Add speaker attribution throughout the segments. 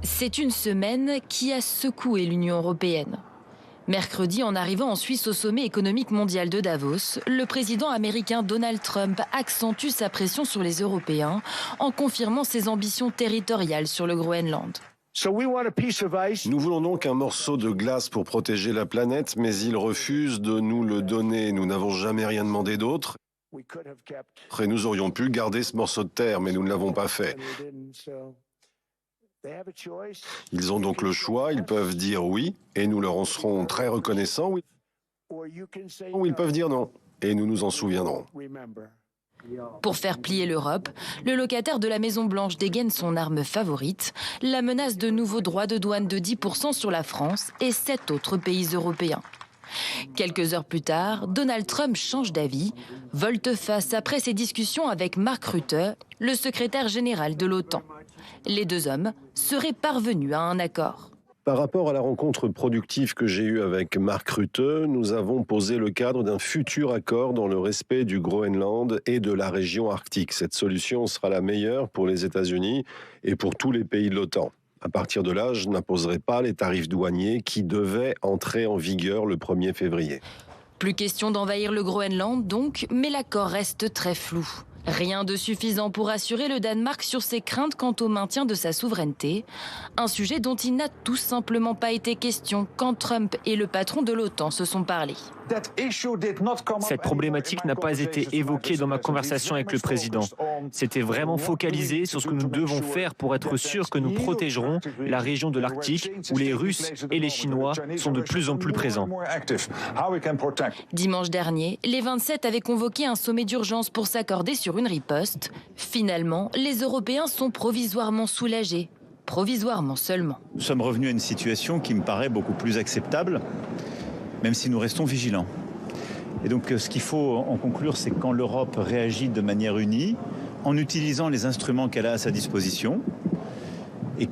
Speaker 1: C'est une semaine qui a secoué l'Union européenne. Mercredi, en arrivant en Suisse au sommet économique mondial de Davos, le président américain Donald Trump accentue sa pression sur les Européens en confirmant ses ambitions territoriales sur le Groenland.
Speaker 2: Nous voulons donc un morceau de glace pour protéger la planète, mais il refuse de nous le donner. Nous n'avons jamais rien demandé d'autre. Et nous aurions pu garder ce morceau de terre, mais nous ne l'avons pas fait. Ils ont donc le choix, ils peuvent dire oui, et nous leur en serons très reconnaissants, ou ils peuvent dire non, et nous nous en souviendrons.
Speaker 1: Pour faire plier l'Europe, le locataire de la Maison-Blanche dégaine son arme favorite, la menace de nouveaux droits de douane de 10% sur la France et 7 autres pays européens. Quelques heures plus tard, Donald Trump change d'avis, volte-face après ses discussions avec Mark Rutte, le secrétaire général de l'OTAN. Les deux hommes seraient parvenus à un accord.
Speaker 2: Par rapport à la rencontre productive que j'ai eue avec Mark Rutte, nous avons posé le cadre d'un futur accord dans le respect du Groenland et de la région arctique. Cette solution sera la meilleure pour les États-Unis et pour tous les pays de l'OTAN. À partir de là, je n'imposerai pas les tarifs douaniers qui devaient entrer en vigueur le 1er février.
Speaker 1: Plus question d'envahir le Groenland donc, mais l'accord reste très flou. Rien de suffisant pour assurer le Danemark sur ses craintes quant au maintien de sa souveraineté, un sujet dont il n'a tout simplement pas été question quand Trump et le patron de l'OTAN se sont parlé.
Speaker 3: Cette problématique n'a pas été évoquée dans ma conversation avec le président. C'était vraiment focalisé sur ce que nous devons faire pour être sûrs que nous protégerons la région de l'Arctique où les Russes et les Chinois sont de plus en plus présents.
Speaker 1: Dimanche dernier, les 27 avaient convoqué un sommet d'urgence pour s'accorder sur une riposte. Finalement, les Européens sont provisoirement soulagés. Provisoirement seulement.
Speaker 4: Nous sommes revenus à une situation qui me paraît beaucoup plus acceptable, même si nous restons vigilants. Et donc ce qu'il faut en conclure, c'est que quand l'Europe réagit de manière unie, en utilisant les instruments qu'elle a à sa disposition, et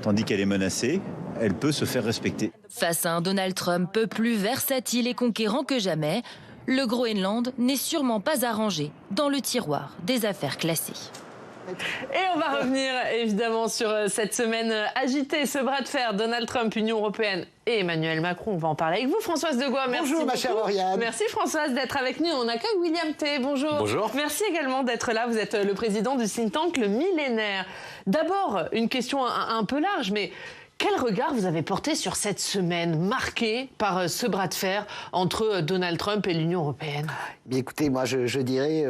Speaker 4: tandis qu'elle est menacée, elle peut se faire respecter.
Speaker 1: Face à un Donald Trump plus versatile et conquérant que jamais, le Groenland n'est sûrement pas arrangé dans le tiroir des affaires classées.
Speaker 5: Et on va revenir évidemment sur cette semaine agitée, ce bras de fer, Donald Trump, Union européenne et Emmanuel Macron. On va en parler avec vous, Françoise Degois. Merci
Speaker 6: bonjour ma chère Lauriane.
Speaker 5: Merci Françoise d'être avec nous. On accueille William T. Bonjour.
Speaker 7: Bonjour.
Speaker 5: Merci également d'être là. Vous êtes le président du think tank Le Millénaire. D'abord, une question un peu large, mais quel regard vous avez porté sur cette semaine marquée par ce bras de fer entre Donald Trump et l'Union européenne?
Speaker 6: Bien, écoutez, moi je dirais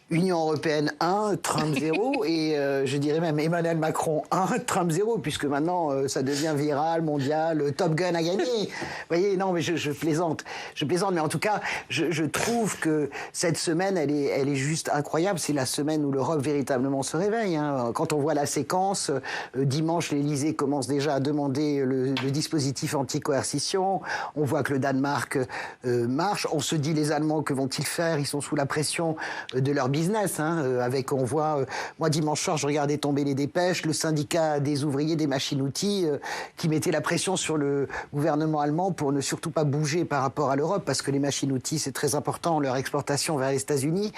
Speaker 6: Union européenne 1, Trump 0, et je dirais même Emmanuel Macron 1, Trump 0, puisque maintenant ça devient viral, mondial, Top Gun a gagné. Vous voyez, non, mais je plaisante, mais en tout cas, je trouve que cette semaine, elle est juste incroyable. C'est la semaine où l'Europe véritablement se réveille. Hein. Quand on voit la séquence, dimanche, l'Élysée commence déjà à demander le dispositif anti-coercition. On voit que le Danemark marche. On se dit, les Allemands, que vont-ils faire? Ils sont sous la pression de leur business, hein, avec, on voit, moi dimanche soir je regardais tomber les dépêches, le syndicat des ouvriers des machines-outils qui mettait la pression sur le gouvernement allemand pour ne surtout pas bouger par rapport à l'Europe, parce que les machines-outils c'est très important, leur exportation vers les États-Unis,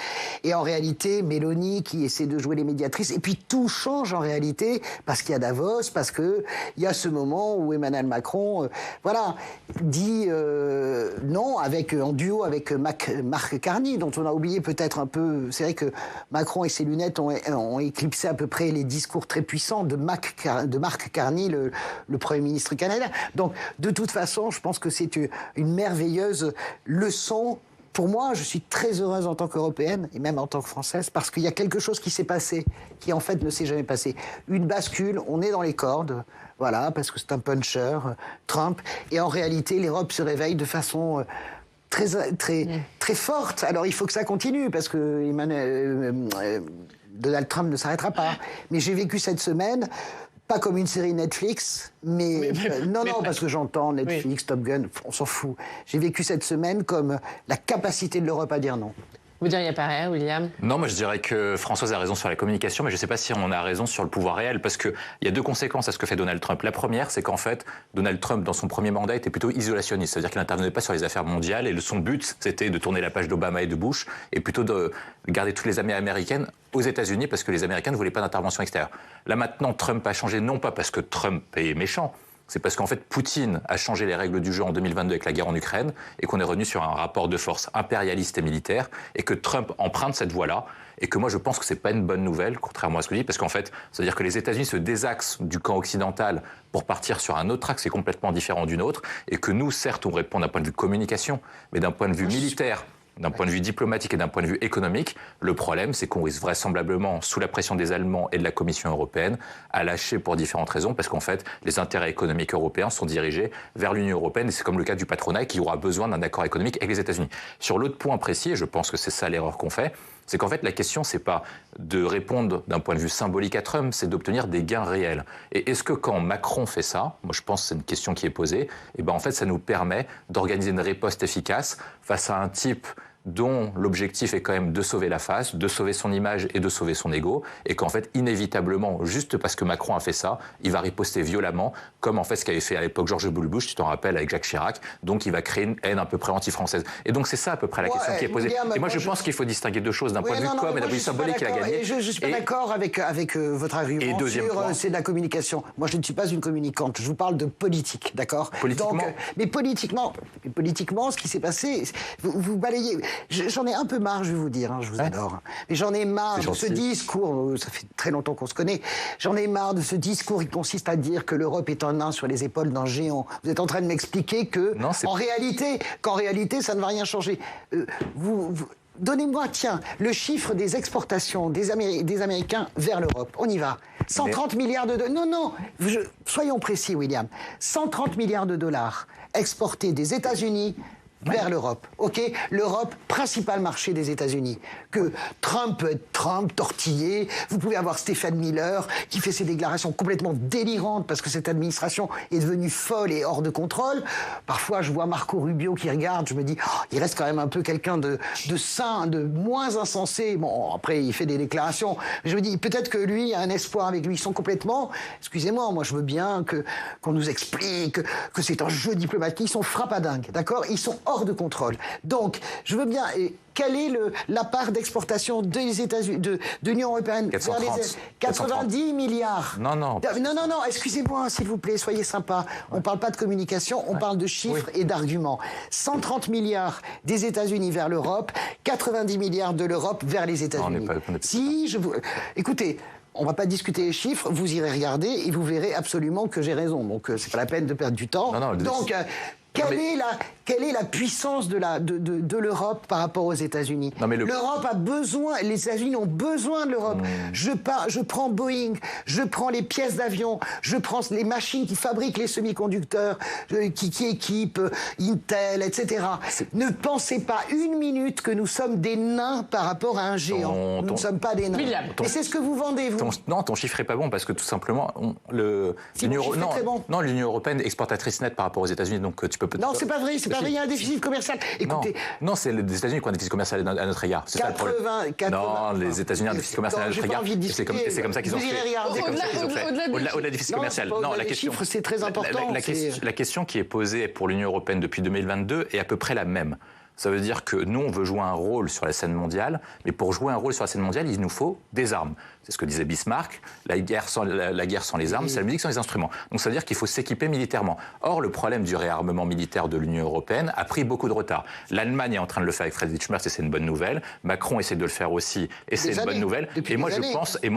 Speaker 6: et en réalité Mélanie qui essaie de jouer les médiatrices, et puis tout change en réalité, parce qu'il y a Davos, parce que il y a ce moment où Emmanuel Macron dit non, en duo avec Mark Carney, dont on a oublié peut-être un peu. C'est vrai que Macron et ses lunettes ont éclipsé à peu près les discours très puissants de Mark Carney, le Premier ministre canadien. Donc, de toute façon, je pense que c'est une merveilleuse leçon. Pour moi, je suis très heureuse en tant qu'Européenne, et même en tant que Française, parce qu'il y a quelque chose qui s'est passé, qui en fait ne s'est jamais passé. Une bascule, on est dans les cordes, voilà, parce que c'est un puncher, Trump, et en réalité, l'Europe se réveille de façon très forte. Alors il faut que ça continue, parce que Donald Trump ne s'arrêtera pas. Mais j'ai vécu cette semaine, pas comme une série Netflix, non, parce que j'entends Netflix, Top Gun, on s'en fout. J'ai vécu cette semaine comme la capacité de l'Europe à dire non.
Speaker 5: Vous diriez pareil, William?
Speaker 7: Non, moi je dirais que Françoise a raison sur la communication, mais je ne sais pas si on a raison sur le pouvoir réel, parce qu'il y a deux conséquences à ce que fait Donald Trump. La première, c'est qu'en fait, Donald Trump, dans son premier mandat, était plutôt isolationniste, c'est-à-dire qu'il n'intervenait pas sur les affaires mondiales, et son but, c'était de tourner la page d'Obama et de Bush, et plutôt de garder toutes les armées américaines aux États-Unis, parce que les Américains ne voulaient pas d'intervention extérieure. Là maintenant, Trump a changé, non pas parce que Trump est méchant, c'est parce qu'en fait, Poutine a changé les règles du jeu en 2022 avec la guerre en Ukraine et qu'on est revenu sur un rapport de force impérialiste et militaire et que Trump emprunte cette voie-là et que moi, je pense que c'est pas une bonne nouvelle, contrairement à ce que je dis, parce qu'en fait, c'est-à-dire que les États-Unis se désaxent du camp occidental pour partir sur un autre axe qui est complètement différent du nôtre et que nous, certes, on répond d'un point de vue communication, mais d'un point de vue militaire, d'un point de vue diplomatique et d'un point de vue économique, le problème, c'est qu'on risque vraisemblablement, sous la pression des Allemands et de la Commission européenne, à lâcher pour différentes raisons, parce qu'en fait, les intérêts économiques européens sont dirigés vers l'Union européenne, et c'est comme le cas du patronat qui aura besoin d'un accord économique avec les États-Unis. Sur l'autre point précis, et je pense que c'est ça l'erreur qu'on fait, c'est qu'en fait, la question, c'est pas de répondre d'un point de vue symbolique à Trump, c'est d'obtenir des gains réels. Et est-ce que quand Macron fait ça, moi je pense que c'est une question qui est posée, et ben en fait, ça nous permet d'organiser une riposte efficace face à un type dont l'objectif est quand même de sauver la face, de sauver son image et de sauver son ego, et qu'en fait, inévitablement, juste parce que Macron a fait ça, il va riposter violemment, comme en fait ce qu'avait fait à l'époque George W. Bush, tu t'en rappelles, avec Jacques Chirac, donc il va créer une haine à peu près anti-française. Et donc c'est ça à peu près la question qui est posée. Et moi je pense qu'il faut distinguer deux choses, d'un point de vue com et d'un point de vue symbolique qu'il a gagné.
Speaker 6: Je ne suis pas d'accord avec votre argument sur c'est de la communication. Moi je ne suis pas une communicante, je vous parle de politique, d'accord?
Speaker 7: Politiquement.
Speaker 6: Donc, mais politiquement, ce qui s'est passé, vous balayez... J'en ai un peu marre, je vais vous dire, je vous adore. Mais j'en ai marre de ce discours, ça fait très longtemps qu'on se connaît, j'en ai marre de ce discours qui consiste à dire que l'Europe est un nain sur les épaules d'un géant. Vous êtes en train de m'expliquer que, qu'en réalité, ça ne va rien changer. Donnez-moi, le chiffre des exportations des Américains vers l'Europe. On y va. 130 milliards de dollars. Non, soyons précis, William. 130 milliards de dollars exportés des États-Unis vers l'Europe, ok? L'Europe, principal marché des États-Unis. Que Trump peut être Trump, tortillé. Vous pouvez avoir Stephen Miller qui fait ses déclarations complètement délirantes parce que cette administration est devenue folle et hors de contrôle. Parfois, je vois Marco Rubio qui regarde, je me dis, il reste quand même un peu quelqu'un de sain, de moins insensé. Bon, après, il fait des déclarations. Je me dis, peut-être que lui, il y a un espoir avec lui. Ils sont complètement, excusez-moi, moi je veux bien qu'on nous explique que c'est un jeu diplomatique. Ils sont frappadingues, d'accord? Ils sont hors de contrôle. Donc, je veux bien... Quelle est la part d'exportation des États-Unis, de l'Union européenne
Speaker 7: 430,
Speaker 6: vers les 90 milliards.
Speaker 7: Non,
Speaker 6: excusez-moi, s'il vous plaît, soyez sympa. On ne parle pas de communication, on parle de chiffres et d'arguments. 130 milliards des États-Unis vers l'Europe, 90 milliards de l'Europe vers les États-Unis. Écoutez, on ne va pas discuter les chiffres, vous irez regarder et vous verrez absolument que j'ai raison. Donc, c'est pas la peine de perdre du temps. Donc, quelle est la puissance de l'Europe par rapport aux États-Unis? L'Europe a besoin, les États-Unis ont besoin de l'Europe. Je prends Boeing, je prends les pièces d'avion, je prends les machines qui fabriquent les semi-conducteurs, qui équipent Intel, etc. Ne pensez pas une minute que nous sommes des nains par rapport à un géant. Nous ne sommes pas des nains. Et c'est ce que vous vendez, vous.
Speaker 7: Non, ton chiffre n'est pas bon parce que tout simplement, l'Union européenne est exportatrice nette par rapport aux États-Unis, donc tu peux
Speaker 6: non, c'est pas vrai, il y a un déficit commercial. Écoutez,
Speaker 7: non, c'est les États-Unis qui ont un déficit commercial à notre égard. C'est ça le problème. Non, les États-Unis ont un déficit commercial à notre égard. C'est comme ça qu'ils ont fait. Au-delà du déficit commercial. Non, la question.
Speaker 6: Chiffres, c'est très important.
Speaker 7: La question qui est posée pour l'Union européenne depuis 2022 est à peu près la même. Ça veut dire que nous, on veut jouer un rôle sur la scène mondiale, mais pour jouer un rôle sur la scène mondiale, il nous faut des armes. C'est ce que disait Bismarck, la guerre sans les armes, c'est la musique sans les instruments. Donc ça veut dire qu'il faut s'équiper militairement. Or, le problème du réarmement militaire de l'Union européenne a pris beaucoup de retard. L'Allemagne est en train de le faire avec Friedrich Merz et c'est une bonne nouvelle. Macron essaie de le faire aussi et c'est une bonne nouvelle. Et moi,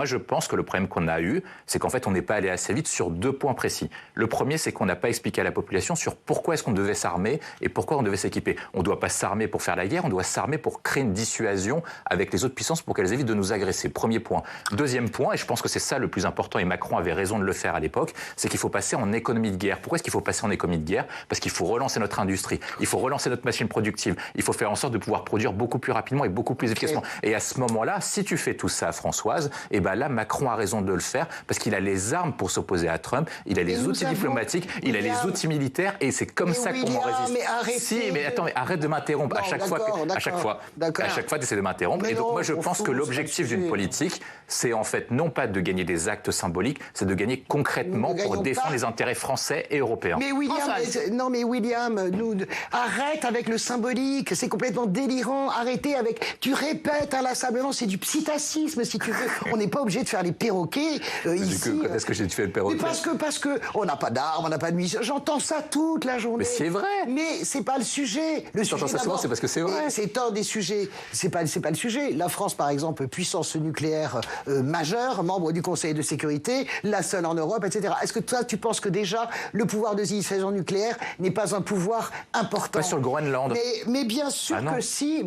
Speaker 7: je pense que le problème qu'on a eu, c'est qu'en fait, on n'est pas allé assez vite sur deux points précis. Le premier, c'est qu'on n'a pas expliqué à la population sur pourquoi est-ce qu'on devait s'armer et pourquoi on devait s'équiper. On ne doit pas s'armer pour faire la guerre, on doit s'armer pour créer une dissuasion avec les autres puissances pour qu'elles évitent de nous agresser. Premier point. Deuxième point, et je pense que c'est ça le plus important, et Macron avait raison de le faire à l'époque, c'est qu'il faut passer en économie de guerre. Pourquoi est-ce qu'il faut passer en économie de guerre? Parce qu'il faut relancer notre industrie, il faut relancer notre machine productive, il faut faire en sorte de pouvoir produire beaucoup plus rapidement et beaucoup plus efficacement. Et à ce moment-là, si tu fais tout ça, Françoise, et ben là, Macron a raison de le faire parce qu'il a les armes pour s'opposer à Trump, il a les outils diplomatiques, il a les outils militaires, et c'est comme ça qu'on en résiste.
Speaker 6: Mais arrête
Speaker 7: m'interrompre à chaque fois. À chaque fois, tu essaies de m'interrompre. Et donc, moi, je pense que l'objectif d'une politique, c'est en fait non pas de gagner des actes symboliques, c'est de gagner concrètement pour défendre les intérêts français et européens.
Speaker 6: Mais William, arrête avec le symbolique, c'est complètement délirant. Arrêtez avec. Tu répètes inlassablement, c'est du psittacisme si tu veux. On n'est pas obligé de faire les perroquets ici.
Speaker 7: Est-ce que j'ai fait le perroquet?
Speaker 6: Parce que on n'a pas d'armes, on n'a pas de munitions. J'entends ça toute la journée.
Speaker 7: Mais c'est vrai.
Speaker 6: Mais c'est pas le sujet.
Speaker 7: J'entends ça souvent, c'est parce que c'est vrai.
Speaker 6: C'est un des sujets. C'est pas le sujet. La France, par exemple, puissance nucléaire majeure, membre du Conseil de sécurité, la seule en Europe, etc. Est-ce que toi, tu penses que déjà le pouvoir de dissuasion nucléaire n'est pas un pouvoir important?
Speaker 7: Pas sur le Groenland.
Speaker 6: Mais bien sûr que si.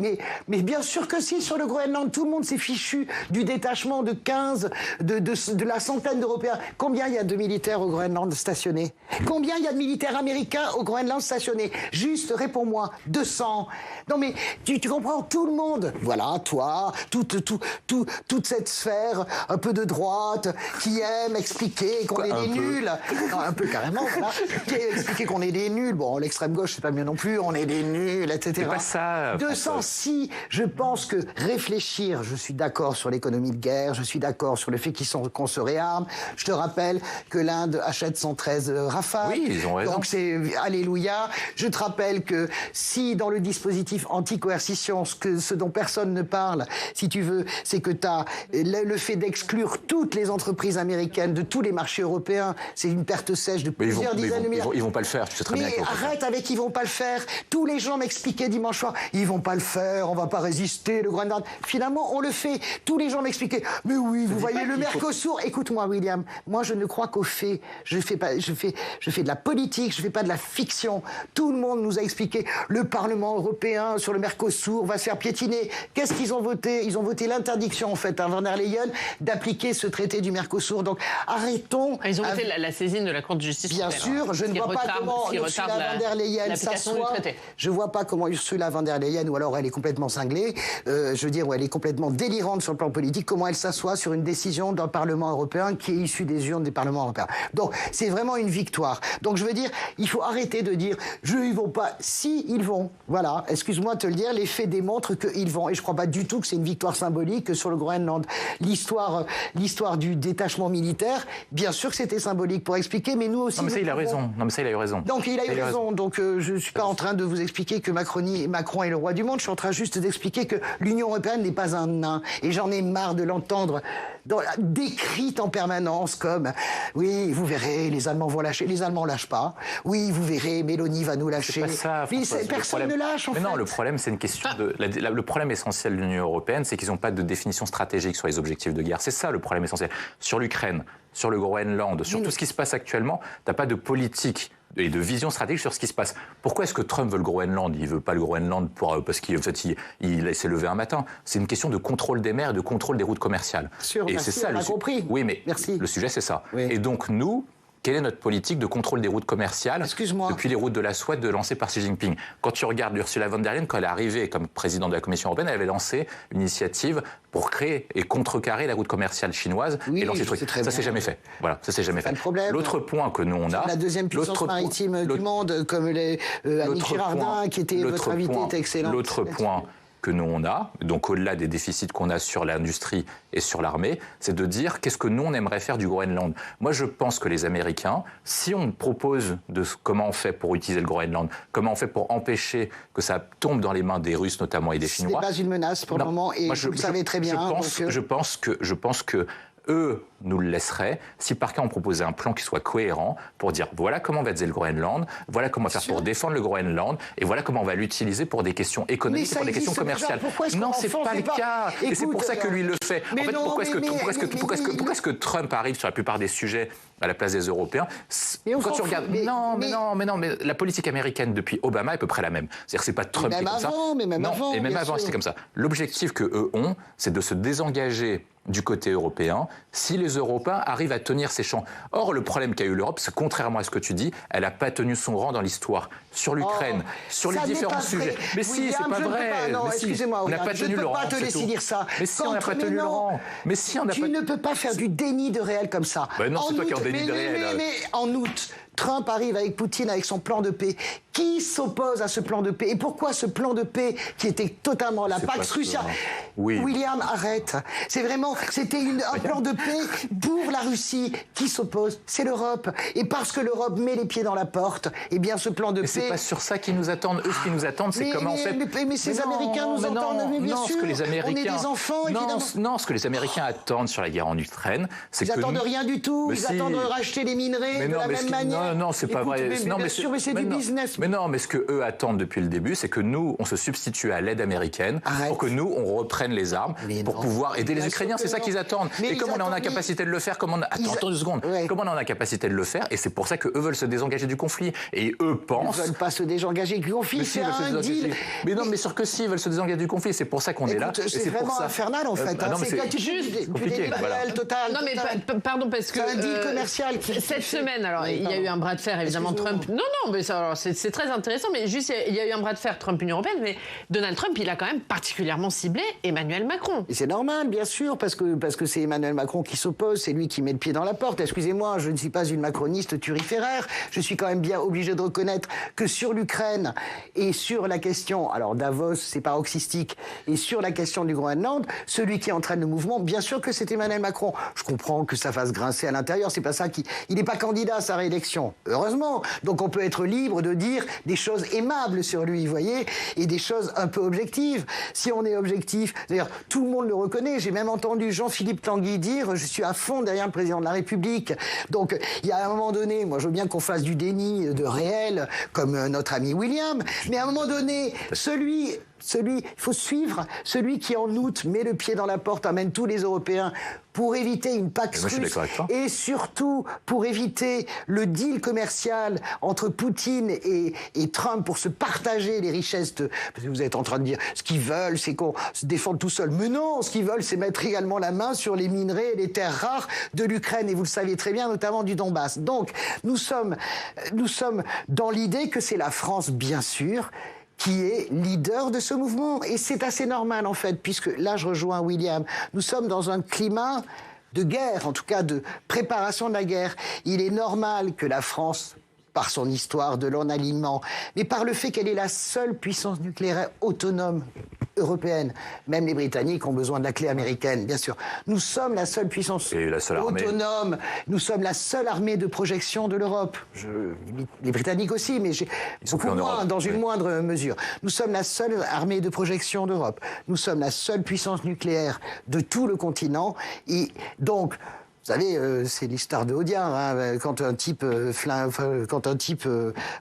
Speaker 6: Mais bien sûr que si, sur le Groenland, tout le monde s'est fichu du détachement de 15, de la centaine d'Européens. Combien il y a de militaires au Groenland stationnés? Combien il y a de militaires américains au Groenland stationnés? Juste, réponds-moi. 200. Non mais, tu comprends, tout le monde. Voilà, toi, toute cette sphère un peu de droite qui aime expliquer qu'on est des nuls. Non, un peu carrément, voilà. Qui aime expliquer qu'on est des nuls. Bon, l'extrême gauche, c'est pas mieux non plus. On est des nuls, etc.
Speaker 7: C'est pas ça.
Speaker 6: 200, si. Je pense que réfléchir, je suis d'accord sur l'économie de guerre, je suis d'accord sur le fait qu'on se réarme. Je te rappelle que l'Inde achète 113 Rafale.
Speaker 7: Oui, ils ont raison.
Speaker 6: Donc c'est alléluia. Je te rappelle que si dans le dispositif anti-coercition, ce dont personne ne parle, si tu veux, c'est que tu as le fait d'exclure toutes les entreprises américaines de tous les marchés européens, c'est une perte sèche de plusieurs dizaines de milliards.
Speaker 7: Ils vont pas le faire, tu sais très bien.
Speaker 6: Mais arrête avec ils vont pas le faire. Tous les gens m'expliquaient dimanche soir, ils vont pas le faire, on va pas résister, le Groenland. Finalement, on le fait. Tous les gens m'expliquaient, mais oui, vous voyez le Mercosur. Écoute-moi, William, moi je ne crois qu'aux faits. Je fais de la politique, je fais pas de la fiction. Tout le monde nous a expliqué, le Parlement européen sur le Mercosur va se faire piétiner. Qu'est-ce qu'ils ont voté? Ils ont voté l'interdiction, en fait, à Van der Leyen, d'appliquer ce traité du Mercosur. Donc, arrêtons.
Speaker 5: Ils ont voté la saisine de la Cour de justice.
Speaker 6: Bien sûr, je ne vois pas comment Ursula von der Leyen s'assoit. Je vois pas comment Ursula von der Leyen, ou alors elle est complètement cinglée, je veux dire, ou elle est complètement délirante sur le plan politique, comment elle s'assoit sur une décision d'un Parlement européen qui est issue des urnes des parlements européens. Donc, c'est vraiment une victoire. Donc, je veux dire, il faut arrêter de dire, ils vont pas. Si, ils vont. Voilà. Excuse-moi de te le dire, les faits démontrent qu'ils vont. Et je crois pas du tout que c'est une victoire symbolique sur le Groenland. L'histoire du détachement militaire, bien sûr que c'était symbolique pour expliquer, mais nous aussi.
Speaker 7: Non, mais ça, il a raison.
Speaker 6: Donc, il a eu raison. Donc, je suis pas en train de vous expliquer que Macron est le roi du monde. Je suis en train juste d'expliquer que l'Union européenne n'est pas un nain. Et j'en ai marre de l'entendre décrite en permanence comme oui, vous verrez, les Allemands vont lâcher. Les Allemands lâchent pas. Oui, vous verrez, Mélanie va nous lâcher.
Speaker 7: C'est pas ça, Françoise,
Speaker 6: personne ne lâche, en fait.
Speaker 7: Non, le problème, c'est une question de. Le problème essentiel de l'Union européenne, c'est qu'ils n'ont pas de définition stratégique sur les objectifs de guerre. C'est ça le problème essentiel. Sur l'Ukraine, sur le Groenland, sur tout ce qui se passe actuellement, tu n'as pas de politique et de vision stratégique sur ce qui se passe. Pourquoi est-ce que Trump veut le Groenland? Il veut pas le Groenland parce qu'il s'est levé un matin. C'est une question de contrôle des mers et de contrôle des routes commerciales.
Speaker 6: Et c'est ça, on a compris.
Speaker 7: Oui, mais le sujet, c'est ça. Oui. Et donc, nous, quelle est notre politique de contrôle des routes commerciales depuis les routes de la soie lancées par Xi Jinping? Quand tu regardes Ursula von der Leyen, quand elle est arrivée comme présidente de la Commission européenne, elle avait lancé une initiative pour créer et contrecarrer la route commerciale chinoise et lancer ce truc. Ça s'est jamais fait. Voilà, ça s'est jamais fait. L'autre point que nous on a,
Speaker 6: la deuxième puissance maritime du monde, comme Annick Girardin, qui était votre invité, était excellente.
Speaker 7: L'autre point que nous on a, donc au-delà des déficits qu'on a sur l'industrie et sur l'armée, c'est de dire qu'est-ce que nous on aimerait faire du Groenland. Moi je pense que les Américains, si on propose comment on fait pour utiliser le Groenland, comment on fait pour empêcher que ça tombe dans les mains des Russes notamment et des Chinois.
Speaker 6: Ce n'est pas une menace pour le moment et vous le savez très bien.
Speaker 7: Je pense que eux nous le laisseraient si par cas on proposait un plan qui soit cohérent pour dire voilà comment on va utiliser le Groenland, voilà comment on va faire pour défendre le Groenland et voilà comment on va l'utiliser pour des questions économiques et pour des questions commerciales.
Speaker 6: Non, c'est
Speaker 7: pas le cas. Et c'est pour ça que lui il le fait. En fait, pourquoi est-ce que Trump arrive sur la plupart des sujets à la place des Européens? Quand tu regardes, mais la politique américaine depuis Obama est à peu près la même. C'est-à-dire que c'est pas Trump qui est comme ça. Et même avant, c'était comme ça. L'objectif que eux ont, c'est de se désengager du côté européen si les Européens arrivent à tenir ces champs. Or, le problème qu'a eu l'Europe, c'est contrairement à ce que tu dis, elle n'a pas tenu son rang dans l'histoire. Sur l'Ukraine, sur les différents sujets. Mais si, c'est pas vrai.
Speaker 6: Non, excusez-moi,
Speaker 7: on n'a pas tenu le rang.
Speaker 6: Je ne peux pas te laisser dire ça.
Speaker 7: Mais si, on n'a pas tenu le rang. Mais si, on n'a pas.
Speaker 6: Tu ne peux pas faire du déni de réel comme ça.
Speaker 7: Ben non, c'est toi qui es en déni de réel.
Speaker 6: Mais en août, Trump arrive avec Poutine, avec son plan de paix. Qui s'oppose à ce plan de paix? Et pourquoi ce plan de paix qui était totalement la Pax Russia?
Speaker 7: Oui.
Speaker 6: William, arrête. C'était un plan de paix pour la Russie. Qui s'oppose? C'est l'Europe. Et parce que l'Europe met les pieds dans la porte, eh bien ce plan de paix...
Speaker 7: C'est pas sur ça qu'ils nous attendent. Eux, ce qu'ils nous attendent, c'est comment on fait...
Speaker 6: Mais ces Américains nous entendent, mais bien sûr.
Speaker 7: Ce que les Américains...
Speaker 6: On est des enfants, évidemment.
Speaker 7: Non, ce que les Américains attendent sur la guerre en Ukraine, c'est que...
Speaker 6: Ils attendent rien du tout. Ils attendent de racheter les minerais de la même manière.
Speaker 7: Non, c'est pas vrai.
Speaker 6: Mais bien sûr, mais c'est du business.
Speaker 7: Mais non, mais ce que eux attendent depuis le début, c'est que nous, on se substitue à l'aide américaine pour que nous, on reprenne les armes pour pouvoir aider les Ukrainiens. C'est ça qu'ils attendent. Et comme on est en incapacité de le faire, Attends 2 secondes. Comment on est en incapacité de le faire? Et c'est pour ça qu'eux veulent se désengager du conflit. Et eux pensent...
Speaker 6: Ils ne veulent pas se désengager du conflit, c'est un deal.
Speaker 7: Mais non, mais sûr que si, ils veulent se désengager du conflit. C'est pour ça qu'on est là.
Speaker 6: C'est vraiment infernal, en fait.
Speaker 7: C'est
Speaker 6: juste
Speaker 7: compliqué.
Speaker 6: Total.
Speaker 5: Non, mais pardon, parce que...
Speaker 6: C'est un deal commercial.
Speaker 5: Cette semaine, alors, il y a eu un bras de fer, évidemment, Trump... Non, mais c'est très intéressant, mais juste, il y a eu un bras de fer Trump-Union européenne, mais Donald Trump, il a quand même particulièrement ciblé Emmanuel Macron.
Speaker 6: Et c'est normal, bien sûr, parce que c'est Emmanuel Macron qui s'oppose, c'est lui qui met le pied dans la porte. Excusez-moi, je ne suis pas une macroniste turiféraire, je suis quand même bien obligé de reconnaître que sur l'Ukraine et sur la question, alors Davos, c'est paroxystique, et sur la question du Groenland, celui qui entraîne le mouvement, bien sûr que c'est Emmanuel Macron. Je comprends que ça fasse grincer à l'intérieur, c'est pas ça il n'est pas candidat à sa réélection, heureusement. Donc on peut être libre de dire des choses aimables sur lui, vous voyez, et des choses un peu objectives. Si on est objectif, d'ailleurs, tout le monde le reconnaît. J'ai même entendu Jean-Philippe Tanguy dire « je suis à fond derrière le président de la République ». Donc, il y a un moment donné, moi je veux bien qu'on fasse du déni de réel, comme notre ami William, mais à un moment donné, il faut suivre celui qui en août met le pied dans la porte, amène tous les Européens pour éviter une Pax russe et surtout pour éviter le deal commercial entre Poutine et Trump pour se partager les richesses parce que vous êtes en train de dire ce qu'ils veulent c'est qu'on se défende tout seul, mais non, ce qu'ils veulent c'est mettre également la main sur les minerais et les terres rares de l'Ukraine et vous le savez très bien, notamment du Donbass. Donc nous sommes dans l'idée que c'est la France bien sûr qui est leader de ce mouvement. Et c'est assez normal, en fait, puisque là, je rejoins William. Nous sommes dans un climat de guerre, en tout cas de préparation de la guerre. Il est normal que la France, par son histoire de non-alignement, mais par le fait qu'elle est la seule puissance nucléaire autonome européenne. Même les Britanniques ont besoin de la clé américaine, bien sûr. Nous sommes la seule puissance autonome. Nous sommes la seule armée de projection de l'Europe. Les Britanniques aussi, mais beaucoup moins, dans une moindre mesure. Nous sommes la seule armée de projection d'Europe. Nous sommes la seule puissance nucléaire de tout le continent. Et donc... Vous savez, c'est l'histoire de Audiard, hein, quand un type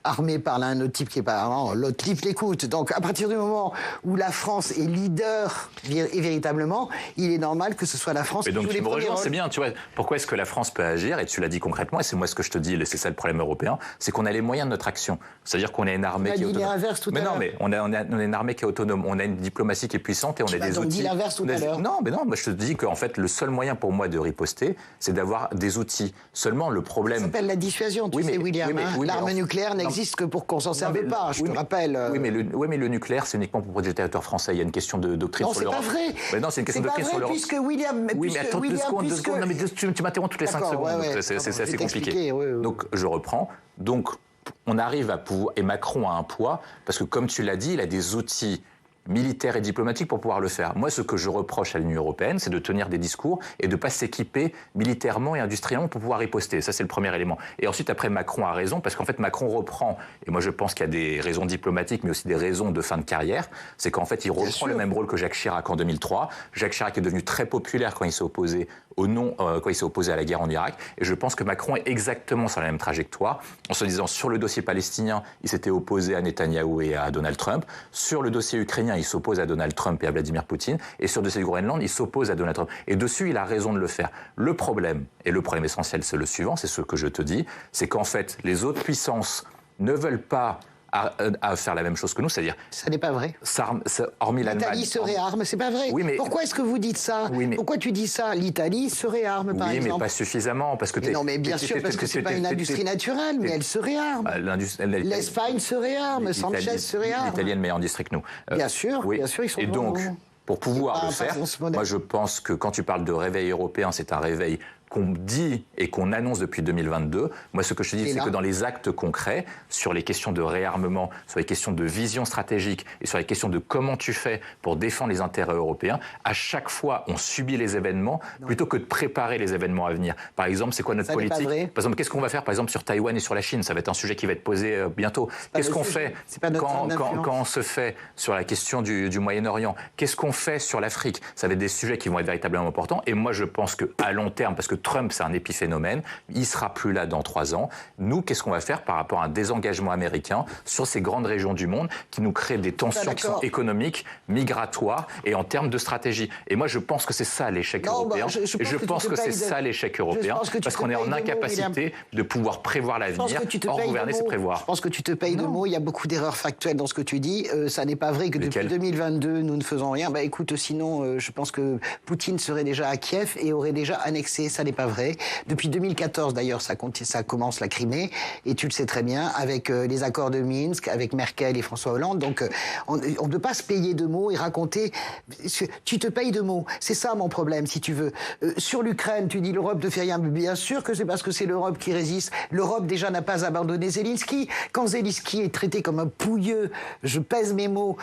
Speaker 6: armé parle à un autre type qui est pas armé, l'autre type l'écoute. Donc à partir du moment où la France est leader et véritablement, il est normal que ce soit la France qui joue les premiers rôles.
Speaker 7: C'est bien, tu vois. Pourquoi est-ce que la France peut agir? Et tu l'as dit concrètement, et c'est moi ce que je te dis, c'est ça le problème européen, c'est qu'on a les moyens de notre action. C'est-à-dire qu'on a une armée qui est autonome.
Speaker 6: Mais non,
Speaker 7: mais on a une armée qui est autonome, on a une diplomatie qui est puissante et on a des outils.
Speaker 6: Tu m'as dit l'inverse tout à l'heure.
Speaker 7: Non, mais non, moi je te dis qu'en fait le seul moyen pour moi de riposter, c'est d'avoir des outils. Seulement, le problème...
Speaker 6: Ça s'appelle la dissuasion, tu sais, William. L'arme nucléaire n'existe que pour qu'on s'en serve pas, je te rappelle.
Speaker 7: Oui, mais le nucléaire, c'est uniquement pour protéger le territoire français. Il y a une question de doctrine sur l'Europe.
Speaker 6: Non, c'est pas vrai.
Speaker 7: Mais non, c'est une question de doctrine sur l'Europe.
Speaker 6: Puisque William...
Speaker 7: Oui, mais attends 2 secondes. Non, mais tu m'interromps toutes les 5 secondes. C'est assez compliqué. Donc, je reprends. Donc, on arrive à pouvoir... Et Macron a un poids, parce que comme tu l'as dit, il a des outils militaire et diplomatique pour pouvoir le faire. Moi, ce que je reproche à l'Union européenne, c'est de tenir des discours et de ne pas s'équiper militairement et industriellement pour pouvoir riposter. Ça, c'est le premier élément. Et ensuite, après, Macron a raison, parce qu'en fait, Macron reprend, et moi je pense qu'il y a des raisons diplomatiques, mais aussi des raisons de fin de carrière, c'est qu'en fait, il reprend le même rôle que Jacques Chirac en 2003. Jacques Chirac est devenu très populaire quand il s'est opposé quand il s'est opposé à la guerre en Irak. Et je pense que Macron est exactement sur la même trajectoire, en se disant, sur le dossier palestinien, il s'était opposé à Netanyahou et à Donald Trump. Sur le dossier ukrainien, il s'oppose à Donald Trump et à Vladimir Poutine. Et sur le dossier du Groenland, il s'oppose à Donald Trump. Et dessus, il a raison de le faire. Le problème, et le problème essentiel, c'est le suivant, c'est ce que je te dis, c'est qu'en fait, les autres puissances ne veulent pas à faire la même chose que nous, c'est-à-dire...
Speaker 6: Ça n'est pas vrai.
Speaker 7: Hormis l'Allemagne...
Speaker 6: L'Italie serait arme, c'est pas vrai.
Speaker 7: Oui, mais...
Speaker 6: Pourquoi est-ce que vous dites ça? Pourquoi tu dis ça? L'Italie serait arme, par exemple.
Speaker 7: Oui, mais pas suffisamment, parce que...
Speaker 6: Non, mais bien sûr, parce que c'est pas une industrie naturelle, mais elle serait arme. L'Espagne serait arme, Sanchez serait arme.
Speaker 7: L'Italie est une meilleure industrie que nous.
Speaker 6: Bien sûr, bien sûr, ils sont...
Speaker 7: Et donc, pour pouvoir le faire, moi je pense que quand tu parles de réveil européen, c'est un réveil qu'on dit et qu'on annonce depuis 2022. Moi, ce que je te dis, c'est que dans les actes concrets, sur les questions de réarmement, sur les questions de vision stratégique et sur les questions de comment tu fais pour défendre les intérêts européens, à chaque fois, on subit les événements plutôt que de préparer les événements à venir. Par exemple, c'est quoi notre politique ? Par exemple, qu'est-ce qu'on va faire, par exemple, sur Taïwan et sur la Chine ? Ça va être un sujet qui va être posé bientôt. Qu'est-ce qu'on fait quand on se fait sur la question du Moyen-Orient ? Qu'est-ce qu'on fait sur l'Afrique ? Ça va être des sujets qui vont être véritablement importants. Et moi, je pense qu'à long terme, parce que Trump, c'est un épiphénomène, il ne sera plus là dans 3 ans. Nous, qu'est-ce qu'on va faire par rapport à un désengagement américain sur ces grandes régions du monde qui nous créent des tensions qui sont économiques, migratoires et en termes de stratégie. Et moi, je pense que c'est ça l'échec européen. Je pense que c'est ça l'échec européen, parce qu'on est en incapacité de pouvoir prévoir l'avenir. Or, gouverner, c'est prévoir.
Speaker 6: Je pense que tu te payes de mots. Il y a beaucoup d'erreurs factuelles dans ce que tu dis. Ça n'est pas vrai que depuis 2022, nous ne faisons rien. Bah écoute, sinon, je pense que Poutine serait déjà à Kiev et aurait déjà annexé. Ça n'est pas vrai. Depuis 2014, d'ailleurs, ça commence la Crimée. Et tu le sais très bien, avec les accords de Minsk, avec Merkel et François Hollande. Donc, on ne peut pas se payer de mots et raconter. Tu te payes de mots. C'est ça mon problème, si tu veux. Sur l'Ukraine, tu dis l'Europe ne fait rien. Bien sûr que c'est parce que c'est l'Europe qui résiste. L'Europe, déjà, n'a pas abandonné Zelensky. Quand Zelensky est traité comme un pouilleux, je pèse mes mots,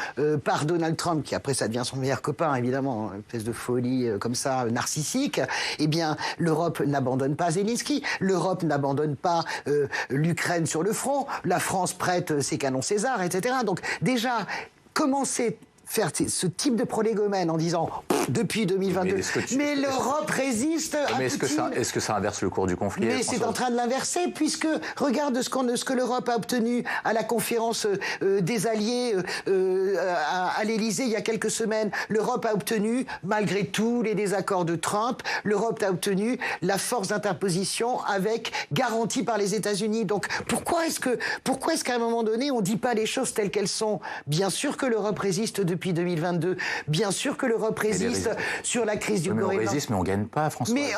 Speaker 6: par Donald Trump, qui après, ça devient son meilleur copain, évidemment, une espèce de folie comme ça, narcissique, eh bien, l'Europe n'abandonne pas Zelensky. L'Europe n'abandonne pas l'Ukraine sur le front. La France prête ses canons César, etc. Donc, déjà, commencer faire ce type de prolégomène en disant depuis 2022, mais l'Europe résiste à Poutine.
Speaker 7: Est-ce que ça inverse le cours du conflit?
Speaker 6: Mais c'est en train de l'inverser, puisque regarde ce que l'Europe a obtenu à la conférence des alliés à l'Élysée il y a quelques semaines. L'Europe a obtenu, malgré tous les désaccords de Trump, l'Europe a obtenu la force d'interposition avec garantie par les États-Unis. Donc pourquoi est-ce qu'à un moment donné on ne dit pas les choses telles qu'elles sont? Bien sûr que l'Europe résiste depuis 2022. Bien sûr que l'Europe résiste sur la crise du Groenland.
Speaker 7: Mais on résiste, mais on gagne pas, François.
Speaker 6: Mais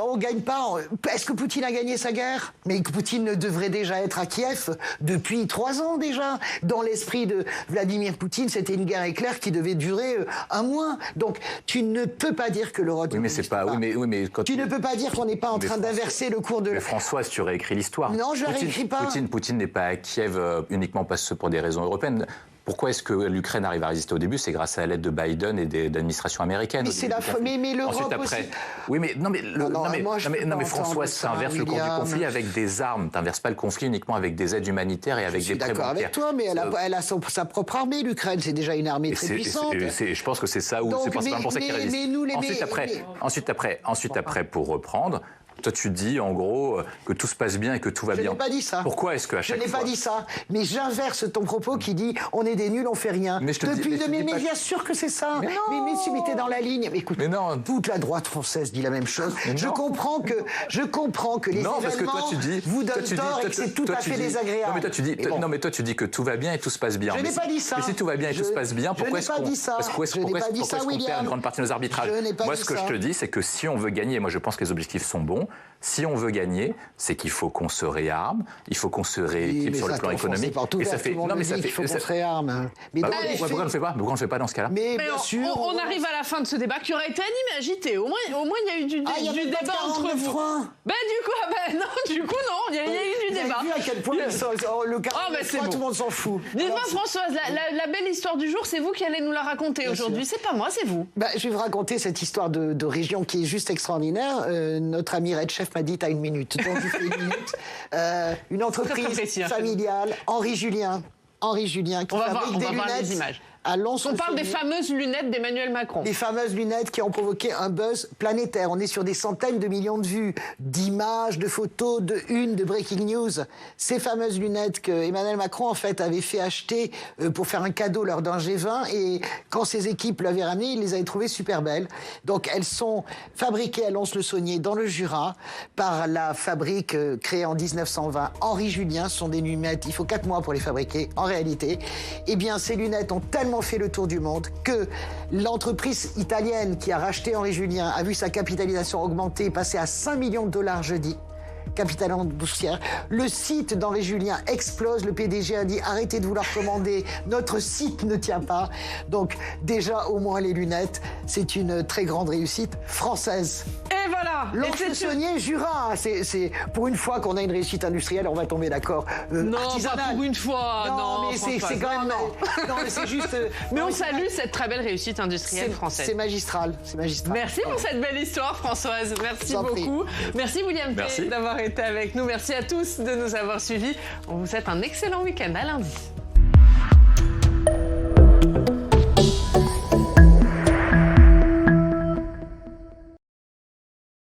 Speaker 6: on gagne pas. Est-ce que Poutine a gagné sa guerre? Mais Poutine devrait déjà être à Kiev depuis 3 ans déjà. Dans l'esprit de Vladimir Poutine, c'était une guerre éclair qui devait durer 1 mois. Donc tu ne peux pas dire que l'Europe.
Speaker 7: Oui, mais c'est pas. Oui, mais quand
Speaker 6: tu ne peux pas dire qu'on n'est pas en train d'inverser le cours de.
Speaker 7: Mais Françoise, tu réécris l'histoire.
Speaker 6: Non, je la réécris pas.
Speaker 7: Poutine n'est pas à Kiev uniquement pour des raisons européennes. Pourquoi est-ce que l'Ukraine arrive à résister au début? C'est grâce à l'aide de Biden et de l'administration américaine.
Speaker 6: Mais mais l'Europe
Speaker 7: ensuite, après, aussi. Oui, mais mais François, ça inverse le cours du conflit avec des armes. T'inverses pas le conflit uniquement avec des aides humanitaires et avec des prêts bancaires.
Speaker 6: Je suis d'accord avec toi, mais elle a sa propre armée. L'Ukraine, c'est déjà une armée très puissante.
Speaker 7: Je pense que c'est ça où c'est pas pour ça qu'il résiste. Ensuite après, pour reprendre. Toi, tu dis, en gros, que tout se passe bien et que tout va bien.
Speaker 6: Je n'ai pas dit ça.
Speaker 7: Pourquoi est-ce qu'à chaque fois...
Speaker 6: Je n'ai pas dit ça. Mais j'inverse ton propos qui dit, on est des nuls, on fait rien. Mais bien sûr que c'est ça. Mais t'es dans la ligne. Mais écoute, toute la droite française dit la même chose. Je comprends que les événements vous donnent tort et que c'est tout à fait désagréable.
Speaker 7: Non, mais toi, tu dis que tout va bien et tout se passe bien.
Speaker 6: Je n'ai pas dit ça.
Speaker 7: Mais si tout va bien et tout se passe bien, pourquoi est-ce qu'on perd une grande partie de nos arbitrages? Moi, ce que je te dis, c'est que si on veut gagner, moi, je pense que les objectifs sont bons. Si on veut gagner, c'est qu'il faut qu'on se réarme, il faut qu'on se rééquipe sur le plan économique.
Speaker 6: Et ça fait. Non, mais ça fait. Il faut qu'on se réarme. Mais
Speaker 7: pourquoi on ne le fait pas dans ce cas-là?
Speaker 5: Mais bien sûr. On arrive à la fin de ce débat qui aurait été animé, agité. Au moins, il y a eu du débat entre vous. Du coup, non, il y a eu du débat.
Speaker 6: Vous avez vu à quel point le 43, tout le monde s'en fout.
Speaker 5: Dites-moi, Françoise, la belle histoire du jour, c'est vous qui allez nous la raconter aujourd'hui. C'est pas moi, c'est vous.
Speaker 6: Je vais vous raconter cette histoire de région qui est juste extraordinaire. Notre ami Red Chef m'a dit t'as 1 minute, donc je fais 1 minute. Une entreprise familiale, Henri Julien qui fabrique des lunettes.
Speaker 5: On parle des fameuses lunettes d'Emmanuel Macron.
Speaker 6: Les fameuses lunettes qui ont provoqué un buzz planétaire. On est sur des centaines de millions de vues, d'images, de photos, de breaking news. Ces fameuses lunettes que Emmanuel Macron, en fait, avait fait acheter pour faire un cadeau lors d'un G20. Et quand ses équipes l'avaient ramenées, il les avait trouvées super belles. Donc, elles sont fabriquées à Lons-le-Saunier, dans le Jura, par la fabrique créée en 1920. Henri Julien, ce sont des lunettes. Il faut 4 mois pour les fabriquer. En réalité, eh bien, ces lunettes ont tellement fait le tour du monde que l'entreprise italienne qui a racheté Henri Julien a vu sa capitalisation augmenter, passer à 5 millions de dollars jeudi. capitale industrielle. Le site d'Henri Julien explose. Le PDG a dit arrêtez de vouloir commander. Notre site ne tient pas. Donc déjà au moins les lunettes, c'est une très grande réussite française.
Speaker 5: Et voilà.
Speaker 6: Lons-le-Saunier, Jura, c'est pour une fois qu'on a une réussite industrielle, on va tomber d'accord.
Speaker 5: Non, pas pour une fois.
Speaker 6: Non, mais c'est quand même. Non, mais c'est juste.
Speaker 5: Mais on salue cette très belle réussite industrielle française.
Speaker 6: C'est magistral, c'est magistral.
Speaker 5: Merci pour cette belle histoire, Françoise. Merci beaucoup. Merci William T d'avoir été avec nous. Merci à tous de nous avoir suivis. On vous souhaite un excellent week-end. À lundi.